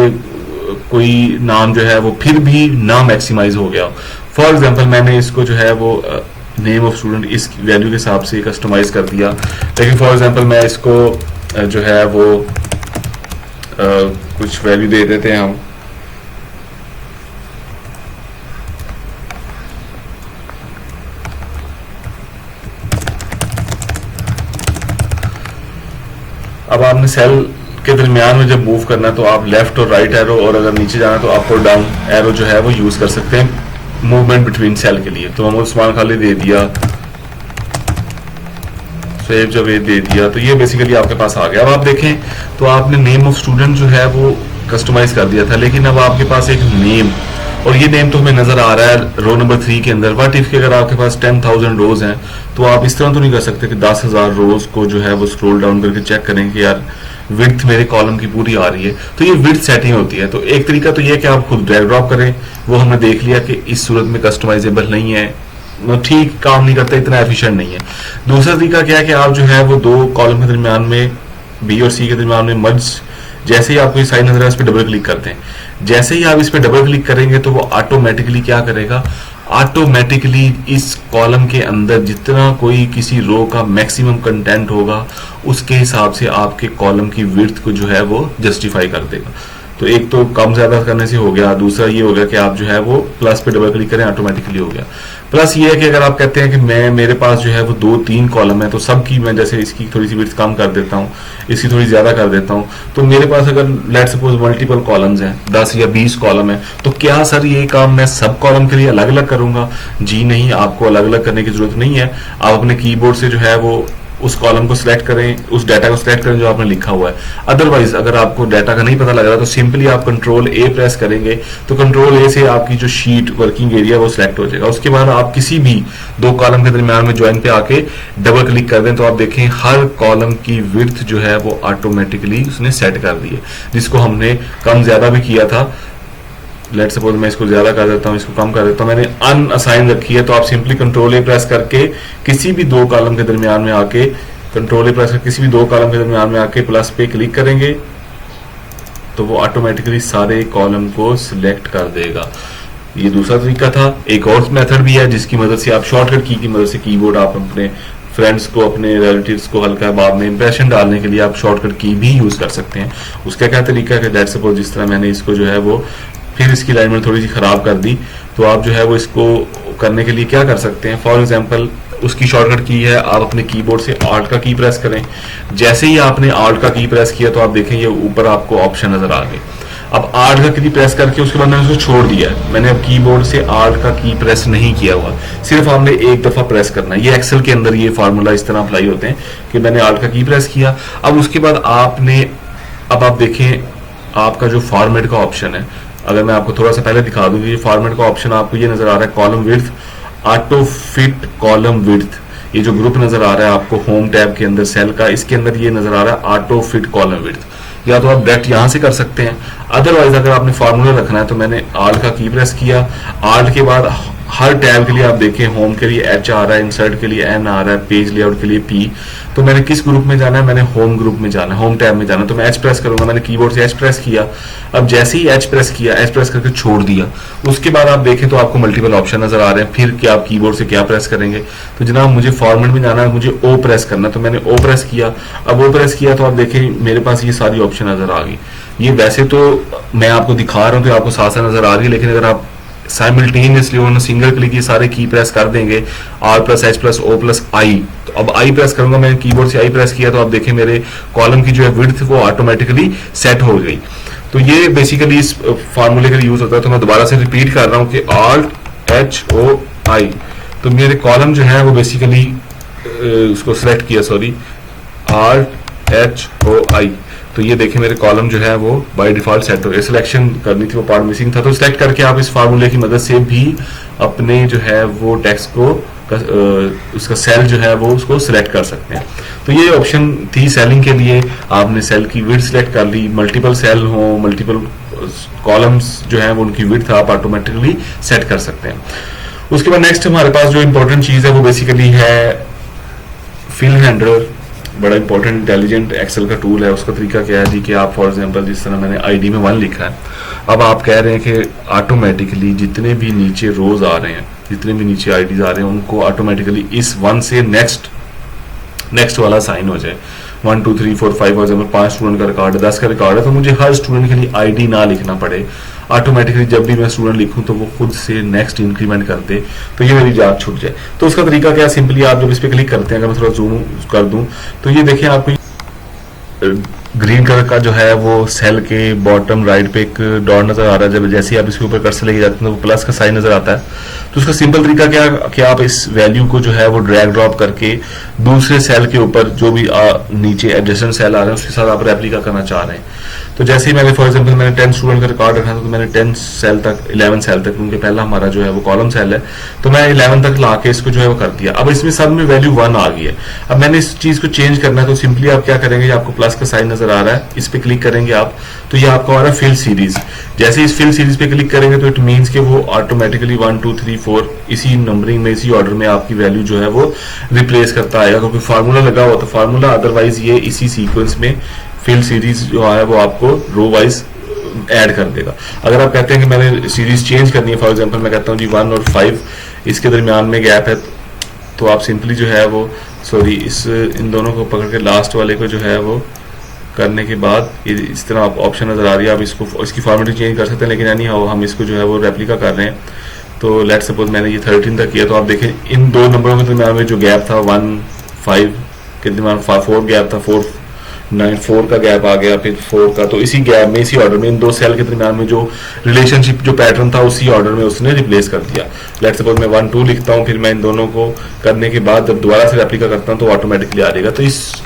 Speaker 1: कोई नाम जो है वो फिर भी ना मैक्सिमाइज हो गया। फॉर एग्जांपल मैंने इसको जो है वो नेम ऑफ स्टूडेंट इस वैल्यू के हिसाब से कस्टमाइज कर दिया, लेकिन फॉर एग्जांपल मैं इसको जो है वो कुछ वैल्यू दे देते हैं हम। अब आपने सेल के दरमियान में जब मूव करना है तो आप लेफ्ट और राइट एरो, और अगर नीचे जाना है तो अप और डाउन एरो जो है वो यूज कर सकते हैं मूवमेंट बिटवीन सेल के लिए। तो हम उस्मान खाली दे दिया, सेव जब ये दे दिया तो ये बेसिकली आपके पास आ गया। अब आप देखें तो आपने नेम ऑफ स्टूडेंट जो है वो कस्टमाइज कर दिया था, लेकिन अब आपके पास एक नेम, और ये नेम तो हमें नजर आ रहा है रो नंबर 3 के अंदर। व्हाट इफ कि अगर आपके पास 10,000 रोज हैं तो आप इस तरह तो नहीं कर सकते कि 10,000 रोज को जो है वो स्क्रॉल डाउन करके चेक करें कि यार विड्थ मेरे कॉलम की पूरी आ रही है। तो ये विड्थ सेटिंग होती है। तो एक तरीका तो ये है कि आप खुद ड्रैग ड्रॉप करें, वो हमने देख लिया कि इस सूरत में कस्टमाइजेबल नहीं है, ठीक काम नहीं करता, इतना एफिशिएंट नहीं है। दूसरा तरीका क्या है कि आप जो है वो दो कॉलम के दरमियान में, बी और सी के दरमियान में मर्ज, जैसे ही आपको ये साइन नजर है इस पर डबल क्लिक करते हैं। जैसे ही आप इस पर डबल क्लिक करेंगे तो वो ऑटोमेटिकली क्या करेगा, ऑटोमेटिकली इस कॉलम के अंदर जितना कोई किसी रो का मैक्सिमम कंटेंट होगा उसके हिसाब से आपके कॉलम की विड्थ को जो है वो जस्टिफाई कर देगा। तो एक तो कम ज्यादा करने से हो गया, दूसरा ये हो गया कि आप जो है वो प्लस पे डबल क्लिक करें, ऑटोमेटिकली हो गया। प्लस ये है कि अगर आप कहते हैं कि मेरे पास जो है वो 2-3 कॉलम है तो सबकी मैं जैसे इसकी थोड़ी सी विड्थ कम कर देता हूँ, इसकी थोड़ी ज्यादा कर देता हूँ, तो मेरे पास अगर लेट सपोज मल्टीपल कॉलम्स हैं, 10 या 20 कॉलम है, तो क्या सर ये काम मैं सब कॉलम के लिए अलग अलग करूंगा? जी नहीं, आपको अलग अलग करने की जरूरत नहीं है। आप अपने कीबोर्ड से जो है वो उस कॉलम को सिलेक्ट करें, उस डाटा को सिलेक्ट करें जो आपने लिखा हुआ है। अदरवाइज अगर आपको डाटा का नहीं पता लग रहा तो सिंपली आप कंट्रोल ए प्रेस करेंगे तो कंट्रोल ए से आपकी जो शीट वर्किंग एरिया वो सिलेक्ट हो जाएगा। उसके बाद आप किसी भी दो कॉलम के दरमियान में ज्वाइन पे आके डबल क्लिक कर दें तो आप देखें हर कॉलम की विड्थ जो है वो ऑटोमेटिकली उसने सेट कर दी है, जिसको हमने कम ज्यादा भी किया था। लेट सपोज मैं इसको ज्यादा कर देता हूँ, इसको कम कर देता हूँ, मैंने अनअसाइन रखी है, तो आप सिंपली कंट्रोल ए प्रेस करके किसी भी दो कॉलम के दरमियान में आके, कंट्रोल ए प्रेस करके किसी भी दो कॉलम के दरमियान में आके प्लस पे क्लिक करेंगे तो वो ऑटोमेटिकली सारे कॉलम को सिलेक्ट कर देगा। ये दूसरा तरीका था। एक और मेथड भी है जिसकी मदद से आप शॉर्टकट की मदद से कीबोर्ड आप अपने फ्रेंड्स को, अपने रिलेटिव्स को हल्का बाद में इंप्रेशन डालने के लिए आप शॉर्टकट की भी यूज कर सकते हैं। उसका क्या तरीका है कि लेट सपोज जिस तरह मैंने इसको जो है वो फिर इसकी अलाइनमेंट थोड़ी सी खराब कर दी, तो आप जो है वो इसको करने के लिए क्या कर सकते हैं, फॉर एग्जांपल उसकी शॉर्टकट की है, आप अपने कीबोर्ड से ऑल्ट का की प्रेस करें। जैसे ही आपने ऑल्ट का की प्रेस किया तो आप देखें ये ऊपर आपको ऑप्शन नजर आ गए। अब ऑल्ट का की प्रेस करके उसके बाद मैंने उसको छोड़ दिया है, मैंने अब कीबोर्ड से ऑल्ट का की प्रेस नहीं किया हुआ, सिर्फ आपने एक दफा प्रेस करना है। ये एक्सेल के अंदर ये फार्मूला इस तरह अप्लाई होते हैं कि मैंने ऑल्ट का की प्रेस किया। अब उसके बाद आपने, अब आप देखें आपका जो फॉर्मेट का ऑप्शन है, अगर मैं आपको थोड़ा सा पहले दिखा दूं, ये फॉर्मेट का ऑप्शन आपको ये नजर आ रहा है column width, auto fit column width, ये जो ग्रुप नजर आ रहा है आपको होम टैब के अंदर सेल का, इसके अंदर ये नजर आ रहा है ऑटो फिट कॉलम विड्थ। या तो आप डायरेक्ट यहां से कर सकते हैं, अदरवाइज अगर आपने फॉर्मूला रखना है तो मैंने ऑल्ट का की प्रेस किया, ऑल्ट के बाद हर टैब के लिए आप देखें होम के लिए एच आ रहा है, इंसर्ट के लिए एन आ रहा है, पेज लेआउट के लिए पी। तो मैंने किस ग्रुप में जाना है, मैंने होम ग्रुप में जाना है, होम टैब में जाना है, तो मैं एच प्रेस करूंगा। मैंने कीबोर्ड से एच प्रेस किया, अब जैसे ही एच प्रेस किया, एच प्रेस करके छोड़ दिया, उसके बाद आप देखें तो आपको मल्टीपल ऑप्शन नजर आ रहे हैं। फिर क्या आप कीबोर्ड से क्या प्रेस करेंगे, तो जनाब मुझे फॉर्मेट में जाना है, मुझे ओ प्रेस करना है, तो मैंने ओ प्रेस किया। अब ओ प्रेस किया तो आप देखें मेरे पास ये सारी ऑप्शन नजर आ गई। ये वैसे तो मैं आपको दिखा रहा हूं तो आपको साथ साथ नजर आ रही है, लेकिन अगर आप साइमल्टेनियसली उन्होंने सिंगल क्लिक ये सारे की प्रेस कर देंगे, R plus H plus O plus I, तो अब आई प्रेस करूंगा, मैंने कीबोर्ड से आई प्रेस किया तो आप देखें मेरे कॉलम की जो है विड्थ वो ऑटोमेटिकली सेट हो गई। तो ये बेसिकली इस फार्मूले का यूज होता है। तो मैं दोबारा से रिपीट कर रहा हूं कि ऑल्ट एच ओ आई, तो मेरे कॉलम जो है वो बेसिकली उसको सिलेक्ट किया, सॉरी, ऑल्ट एच ओ आई, तो ये देखें मेरे कॉलम जो है वो बाय डिफॉल्ट सेट हो गए। सिलेक्शन करनी थी, वो पार्ट मिसिंग था, तो सिलेक्ट करके आप इस फार्मूले की मदद से भी अपने जो है वो टेक्स्ट को उसका सेल जो है वो उसको सिलेक्ट कर सकते हैं। तो ये ऑप्शन थी सेलिंग के लिए। आपने सेल की विड्थ सिलेक्ट कर ली, मल्टीपल सेल हो, मल्टीपल कॉलम्स जो है वो उनकी विड्थ आप ऑटोमेटिकली सेट कर सकते हैं। उसके बाद नेक्स्ट हमारे पास जो इंपॉर्टेंट चीज है वो बेसिकली है फिल हैंडलर। बड़ा इंपॉर्टेंट इंटेलिजेंट एक्सेल का टूल है। उसका तरीका क्या है जी कि आप फॉर एग्जांपल जिस तरह मैंने आईडी में 1 लिखा है, अब आप कह रहे हैं कि ऑटोमेटिकली जितने भी नीचे रोज आ रहे हैं, जितने भी नीचे आईडीज आ रहे हैं, उनको ऑटोमेटिकली इस 1 से नेक्स्ट वाला साइन हो जाए। 1 2 3 4 5 फॉर एग्जाम्पल 5 स्टूडेंट का रिकॉर्ड है, 10 का रिकॉर्ड है, तो मुझे हर स्टूडेंट के लिए आईडी ना लिखना पड़े, ऑटोमेटिकली जब भी मैं स्टूडेंट लिखूं तो वो खुद से नेक्स्ट इंक्रीमेंट कर दे, तो ये मेरी जांच छूट जाए। तो उसका तरीका क्या, सिंपली आप जब इस पर क्लिक करते हैं, अगर मैं थोड़ा जूम कर दूं तो ये देखिए आपको ग्रीन कलर का जो है वो सेल के बॉटम राइट पे एक डॉट नजर आ रहा है। जब जैसे ही आप इसके ऊपर कर्सर लेके जाते हैं तो वो प्लस का साइन नजर आता है। तो उसका सिंपल तरीका क्या कि आप इस वैल्यू को जो है वो ड्रैग ड्रॉप करके दूसरे सेल के ऊपर जो भी नीचे एडजेसेंट सेल आ रहे हैं उसके साथ आप रेप्लिका करना चाह रहे हैं। तो जैसे ही मैंने फॉर एग्जांपल मैंने 10 स्टूडेंट का रिकॉर्ड रखा था, तो मैंने 10 सेल तक 11 सेल तक, क्योंकि पहला हमारा जो है वो कॉलम सेल है, तो मैं 11 तक ला के इसको जो है वो कर दिया। अब इसमें सब में वैल्यू 1 आ गई है। अब मैंने इस चीज को चेंज करना है, तो सिंपली आप क्या करेंगे, आपको प्लस का साइन नजर आ रहा है, इस पे क्लिक करेंगे आप, तो ये आपको आ रहा है फिल सीरीज। जैसे इस फिल सीरीज पे क्लिक करेंगे तो इट मींस कि वो ऑटोमेटिकली 1 2 3 4 इसी नंबरिंग में, इसी ऑर्डर में आपकी वैल्यू जो है वो रिप्लेस करता आएगा, क्योंकि फार्मूला लगा हुआ था फार्मूला, अदरवाइज ये इसी सीक्वेंस में फिल सीरीज जो है वो आपको रो वाइज ऐड कर देगा। अगर आप कहते हैं कि मैंने सीरीज चेंज करनी है, फॉर एग्जांपल मैं कहता हूँ जी 1 और 5 इसके दरमियान में गैप है, तो आप सिंपली जो है वो इन दोनों को पकड़ के लास्ट वाले को जो है वो करने के बाद इस तरह आप ऑप्शन नजर आ रही है, आप इसकी फॉर्मेटिंग चेंज कर सकते हैं, लेकिन यानी हम इसको जो है वो रेप्लिका कर रहे हैं। तो लेट्स सपोज मैंने ये 13 तक किया, तो आप देखें इन दो नंबरों के दरमियान में जो गैप था 1 5 के दरमियान 4 गैप था, 4 9 4 का गैप आ गया, फिर 4 का, तो इसी गैप में, इसी ऑर्डर में, इन दो सेल के दरमियान में जो रिलेशनशिप जो पैटर्न था उसी ऑर्डर में उसने रिप्लेस कर दिया। लेट्स सपोज मैं 1 2 लिखता हूँ, फिर मैं इन दोनों को करने के बाद जब दोबारा से रेप्लिका करता हूँ तो ऑटोमेटिकली आ जाएगा। तो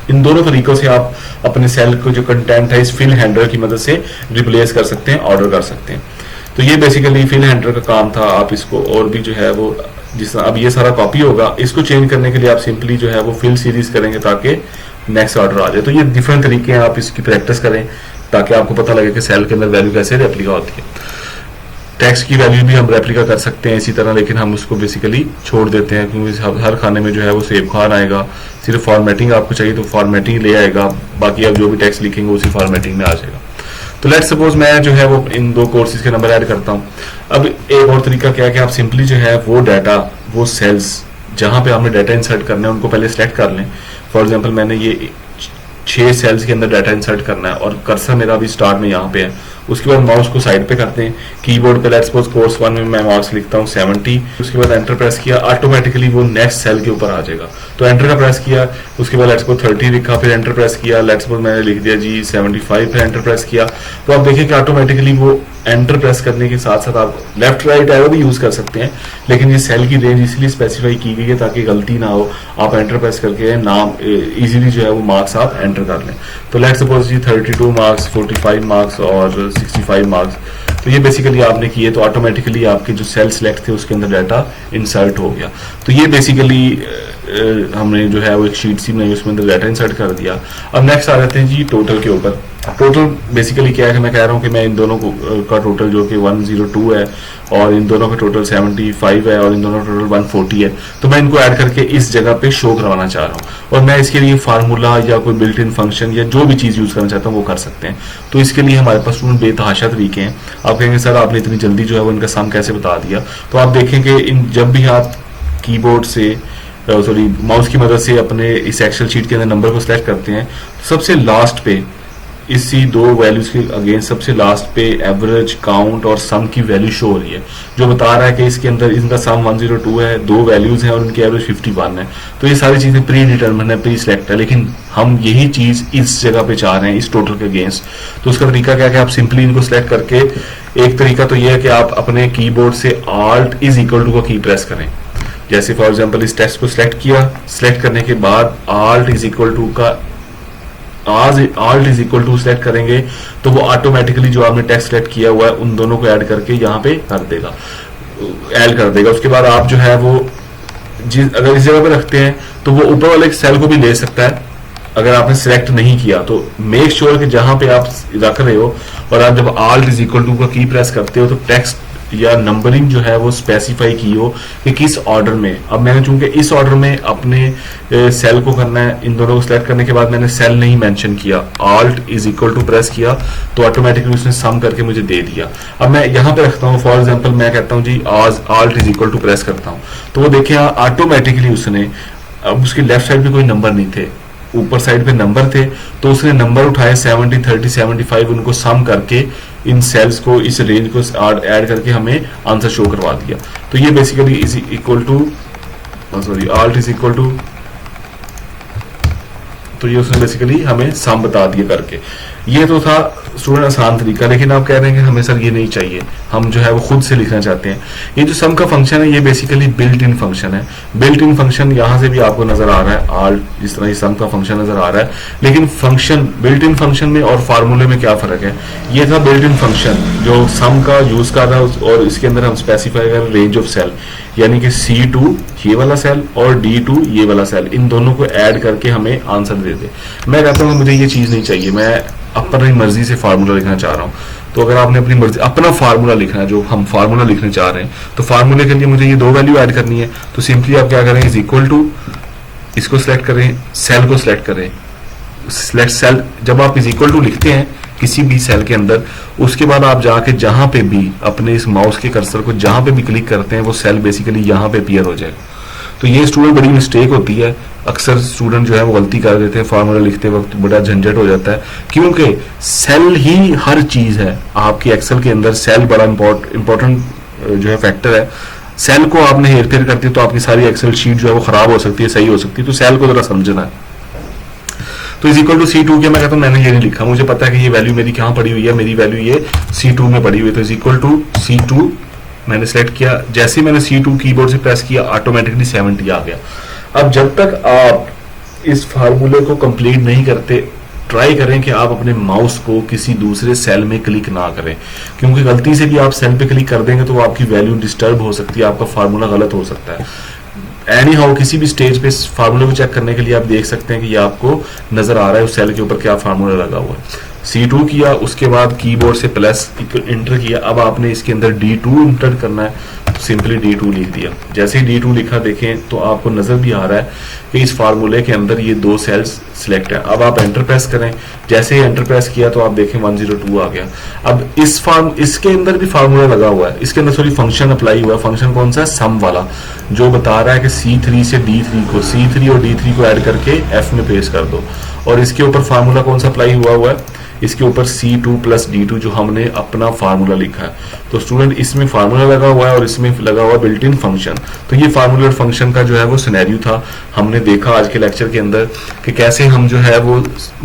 Speaker 1: इन दोनों तरीकों से आप अपने सेल को जो कंटेंट है इस फिल हैंडलर की मदद से रिप्लेस कर सकते हैं, ऑर्डर कर सकते हैं। तो ये बेसिकली फिल हैंडलर का काम था। आप इसको और भी जो है वो जिस अब ये सारा कॉपी होगा, इसको चेंज करने के लिए आप सिंपली जो है वो फिल सीरीज करेंगे ताकि नेक्स्ट ऑर्डर आ जाए। तो ये डिफरेंट तरीके हैं, आप इसकी प्रैक्टिस करें ताकि आपको पता लगे कि सेल के अंदर वैल्यू कैसे रेप्लिका होती है। टेक्स्ट की वैल्यू भी हम रेप्लिका कर सकते हैं इसी तरह, लेकिन हम उसको बेसिकली छोड़ देते हैं क्योंकि हर खाने में जो है वो सेव खान आएगा। सिर्फ फॉर्मेटिंग आपको चाहिए तो फॉर्मेटिंग ले आएगा, बाकी आप जो भी टेक्स्ट लिखेंगे उसी फॉर्मेटिंग में आ जाएगा। तो लेट्स सपोज मैं जो है वो इन दो कोर्सेज के नंबर ऐड करता हूँ। अब एक और तरीका क्या है कि आप सिंपली जो है वो डाटा, वो सेल्स जहां पे आपने डाटा इंसर्ट करना है उनको पहले सिलेक्ट कर लें। फॉर एग्जांपल मैंने ये 6 सेल्स के अंदर डाटा इंसर्ट करना है और कर्सर मेरा अभी स्टार्ट में यहाँ पे है। उसके बाद माउस को साइड पे करते हैं, कीबोर्ड पे लेट्स सपोज कोर्स 1 में मैं मार्क्स लिखता हूँ 70, उसके बाद एंटर प्रेस किया, ऑटोमेटिकली वो नेक्स्ट सेल के ऊपर आ जाएगा। तो एंटर का प्रेस किया, उसके बाद लेट्स सपोज 30 लिखा, फिर एंटर प्रेस किया, लेट्स सपोज मैंने लिख दिया जी 75, फिर एंटर प्रेस किया। तो आप देखिए कि ऑटोमेटिकली वो एंटर प्रेस करने के साथ साथ आप लेफ्ट राइट एरो भी यूज कर सकते हैं, लेकिन ये सेल की रेंज इसलिए स्पेसिफाई की गई है ताकि गलती ना हो, आप एंटर प्रेस करके नाम इजीली जो है वो मार्क्स आप एंटर कर लें। तो let's suppose G 32 marks, 45 marks और 65 मार्क्स। तो ये बेसिकली आपने किए तो ऑटोमेटिकली आपके जो सेल सिलेक्ट थे उसके अंदर डाटा इंसर्ट हो गया। तो ये बेसिकली हमने जो है वो एक शीट सी बनाई, उसमें अंदर डाटा इंसर्ट कर दिया। अब नेक्स्ट आ जाते हैं जी टोटल के ऊपर। टोटल बेसिकली क्या है कि मैं कह रहा हूँ कि मैं इन दोनों का टोटल जो कि 102 है और इन दोनों का टोटल 75 है और इन दोनों का टोटल 140 है, तो मैं इनको ऐड करके इस जगह पे शो करवाना चाह रहा हूँ। और मैं इसके लिए फार्मूला या कोई बिल्ट इन फंक्शन या जो भी चीज यूज करना चाहता हूँ वो कर सकते हैं। तो इसके लिए हमारे पास बेतहाशा तरीके हैं। आप कहेंगे सर आपने इतनी जल्दी जो है वो इनका सम कैसे बता दिया? तो आप देखेंगे जब भी आप कीबोर्ड से माउस की मदद से अपने इस एक्सेल शीट के अंदर नंबर को सिलेक्ट करते हैं, सबसे लास्ट पे इसी दो वैल्यूज के अगेंस्ट सबसे लास्ट पे एवरेज, काउंट और सम की वैल्यू शो हो रही है, जो बता रहा है कि इसके अंदर इनका सम 102 है, दो वैल्यूज हैं और इनकी एवरेज 51 है। तो ये सारी चीजें प्री डिटर्मिन है, प्री सिलेक्ट है, लेकिन हम यही चीज इस जगह पे चाह रहे हैं इस टोटल के अगेंस्ट। तो उसका तरीका क्या है कि आप सिंपली इनको सिलेक्ट करके, एक तरीका तो ये है कि आप अपने कीबोर्ड से Alt = का की प्रेस करें। जैसे फॉर एग्जांपल इस टेक्स्ट को सिलेक्ट किया, सिलेक्ट करने के बाद Alt = सिलेक्ट करेंगे तो वो ऑटोमेटिकली जो आपने टेक्स्ट सिलेक्ट किया हुआ है उन दोनों को ऐड करके यहाँ पे ऐड कर देगा। उसके बाद आप जो है वो अगर इस जगह पे रखते हैं तो वो ऊपर वाले सेल को भी ले सकता है। अगर आपने सिलेक्ट नहीं किया तो मेक श्योर कि जहां पे आप रख रहे हो और आप जब Alt = का की प्रेस करते हो तो टेक्स्ट या नंबरिंग जो है वो स्पेसिफाई की हो कि किस ऑर्डर में। अब मैंने चूंकि इस ऑर्डर में अपने सेल को करना है, इन दोनों को सिलेक्ट करने के बाद मैंने सेल नहीं मेंशन किया, alt is equal to press किया तो ऑटोमेटिकली उसने सम करके मुझे दे दिया। अब मैं यहाँ पे रखता हूँ, फॉर एग्जांपल मैं कहता हूँ जी आज alt is equal to press करता हूँ, तो वो देखिए ऑटोमेटिकली उसने, अब उसके लेफ्ट साइड पे कोई नंबर नहीं थे, ऊपर साइड पे नंबर थे, तो उसने नंबर उठाए 70, 30, 75, उनको सम करके इन सेल्स को, इस रेंज को ऐड करके हमें आंसर शो करवा दिया। तो ये basically is equal to, sorry, alt is equal to, तो ये उसने बेसिकली हमें सम बता दिया करके। ये तो था स्टूडेंट आसान तरीका, लेकिन आप कह रहे हैं कि हमें सर ये नहीं चाहिए, हम जो है वो खुद से लिखना चाहते हैं। ये जो सम का फंक्शन है ये बेसिकली बिल्ट इन फंक्शन है। बिल्ट इन फंक्शन यहां से भी आपको नजर आ रहा है, ऑल्ट जिस तरह ये सम का फंक्शन नजर आ रहा है, लेकिन फंक्शन बिल्ट इन फंक्शन में और फार्मूले में क्या फर्क है। ये था बिल्ट इन फंक्शन जो सम का यूज कर रहा है और इसके अंदर हम स्पेसिफाई कर रेंज ऑफ सेल, यानी कि C2 ये वाला सेल और D2 ये वाला सेल, इन दोनों को ऐड करके हमें आंसर दे दे। मैं कहता हूँ मुझे ये चीज नहीं चाहिए, मैं अपनी मर्जी से फार्मूला लिखना चाह रहा हूँ। तो अगर आपने अपनी मर्जी अपना फार्मूला लिखना है, जो हम फार्मूला लिखने चाह रहे हैं, तो फार्मूले के लिए मुझे ये दो वैल्यू ऐड करनी है। तो सिंपली आप क्या करें, इज इक्वल टू, इसको सिलेक्ट करें, सेल को सिलेक्ट करें, सिलेक्ट सेल। जब आप इज इक्वल टू लिखते हैं किसी भी सेल के अंदर, उसके बाद आप जाके जहां पे भी अपने इस माउस के कर्सर को जहां पे भी क्लिक करते हैं वो सेल बेसिकली यहां पे अपीयर हो जाएगा। तो ये स्टूडेंट बड़ी मिस्टेक होती है, अक्सर स्टूडेंट जो है वो गलती कर देते हैं, फार्मूला लिखते वक्त बड़ा झंझट हो जाता है, क्योंकि सेल ही हर चीज है आपकी एक्सेल के अंदर। सेल बड़ा इंपॉर्टेंट जो है फैक्टर है। सेल को आपने हेर फेर करती है तो आपकी सारी एक्सेल शीट जो है वो खराब हो सकती है, सही हो सकती है। तो सेल को जरा समझना है। तो इज इक्वल टू C2 के मैं कहता हूं मैंने ये नहीं लिखा, मुझे पता है कि ये वैल्यू मेरी कहां पड़ी हुई है, मेरी वैल्यू ये C2 में पड़ी हुई है। तो इज इक्वल टू C2 मैंने सेलेक्ट किया, जैसे मैंने C2 कीबोर्ड से प्रेस किया ऑटोमेटिकली 70 आ गया। अब जब तक आप इस फार्मूले को कंप्लीट नहीं करते, ट्राई करें कि आप अपने माउस को किसी दूसरे सेल में क्लिक ना करें, क्योंकि गलती से भी आप सेल पे क्लिक कर देंगे तो आपकी वैल्यू डिस्टर्ब हो सकती है, आपका फार्मूला गलत हो सकता है। एनी हाउ किसी भी स्टेज पे फार्मूले को चेक करने के लिए आप देख सकते हैं कि ये आपको नजर आ रहा है उस सेल के ऊपर क्या फार्मूला लगा हुआ है। C2 किया, उसके बाद कीबोर्ड से प्लस इंटर किया, अब आपने इसके अंदर D2 इंटर करना है, तो सिंपली D2 लिख दिया। जैसे ही D2 लिखा देखें तो आपको नजर भी आ रहा है कि इस फार्मूले के अंदर ये दो सेल्स सिलेक्ट है। अब आप एंटर प्रेस करें, जैसे ही एंटर प्रेस किया तो आप देखें 102 आ गया। अब इसके अंदर भी फार्मूला लगा हुआ है, इसके अंदर सॉरी फंक्शन अप्लाई हुआ है। फंक्शन कौन सा है, सम वाला, जो बता रहा है कि C3 से D3 को, C3 और D3 को ऐड करके F में पेस्ट कर दो। और इसके ऊपर फार्मूला कौन सा अप्लाई हुआ है, इसके ऊपर C2 प्लस D2 जो हमने अपना फार्मूला लिखा है। तो स्टूडेंट इसमें फार्मूला लगा हुआ है और इसमें लगा हुआ बिल्ट इन फंक्शन। तो ये फार्मूला फंक्शन का जो है वो सिनेरियो था, हमने देखा आज के लेक्चर के अंदर कि कैसे हम जो है वो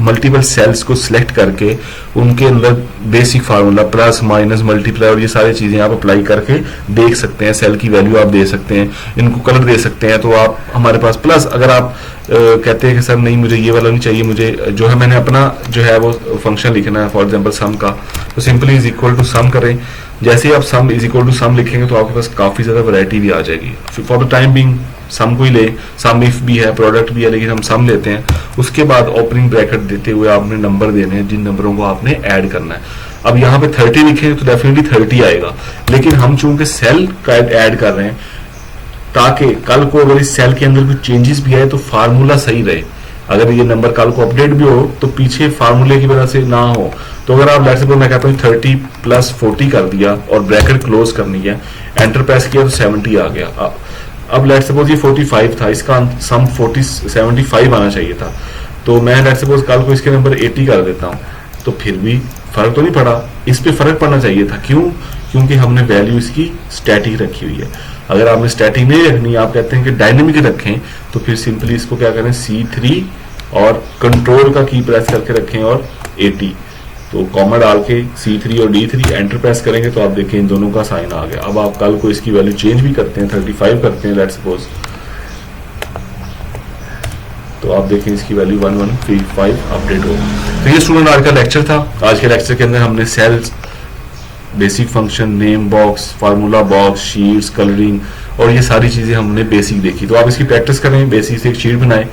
Speaker 1: मल्टीपल सेल्स को सिलेक्ट करके उनके अंदर basic formula plus minus multiply और ये सारी चीजें आप अप्लाई करके देख सकते हैं। सेल की वैल्यू आप दे सकते हैं, इनको कलर दे सकते हैं। तो आप हमारे पास प्लस अगर आप कहते हैं कि सर नहीं मुझे ये वाला नहीं चाहिए, मुझे जो है मैंने अपना जो है वो फंक्शन लिखना है, फॉर एग्जांपल सम का, तो simply is equal to some करें। जैसे ही आप सम इज इक्वल टू सम लिखेंगे तो आपके पास काफी ज्यादा वैरायटी भी आ जाएगी। फॉर द टाइम बिंग सम को ही ले, सम इफ भी है, प्रोडक्ट भी है, लेकिन हम सम लेते हैं। उसके बाद ओपनिंग ब्रैकेट देते हुए आपने नंबर देने हैं, जिन नंबरों को आपने ऐड करना है। अब यहाँ पे 30 लिखेंगे तो डेफिनेटली 30 आएगा, लेकिन हम चूंकि सेल का ऐड कर रहे हैं ताकि कल को अगर इस सेल के अंदर कुछ चेंजेस भी आए तो फार्मूला सही रहे। अगर ये नंबर कल को अपडेट भी हो तो पीछे फार्मूले की वजह से ना हो। तो अगर आप लेट्स सपोज मैं कहता हूँ 30 प्लस 40 कर दिया और ब्रैकेट क्लोज करनी है, एंटर प्रेस किया तो 70 आ गया। अब लेट्स सपोज ये 45 था, इसका सम 75 आना चाहिए था, तो मैं लेट्स सपोज कल को इसके नंबर 80 कर देता हूँ, तो फिर भी फर्क तो नहीं पड़ा। इस पे फर्क पड़ना चाहिए था, क्यों? क्योंकि हमने वैल्यू इसकी स्टैटिक रखी हुई है। अगर आपने स्टैटिक नहीं रखनी, आप कहते हैं कि डायनेमिक रखें, तो फिर सिंपली इसको क्या करें, C3 और कंट्रोल का की प्रेस करके रखें और 80, तो कॉमा डाल के C3 और D3 एंटर प्रेस करेंगे तो आप देखें इन दोनों का साइन आ गया। अब आप कल को इसकी वैल्यू चेंज भी करते हैं, 35 करते हैं लेट्स सपोज, तो आप देखें इसकी वैल्यू 1135 अपडेट हो। तो ये स्टूडेंट आज का लेक्चर था। आज के लेक्चर के अंदर हमने cells, basic function, name box, formula box, sheets, colouring और ये सारी चीजें हमने बेसिक देखी। तो आप इसकी प्रैक्टिस करें, बेसिक से एक शीट बनाएं।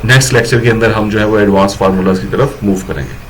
Speaker 1: नेक्स्ट लेक्चर के अंदर हम जो है वो एडवांस फार्मूलाज की तरफ मूव करेंगे।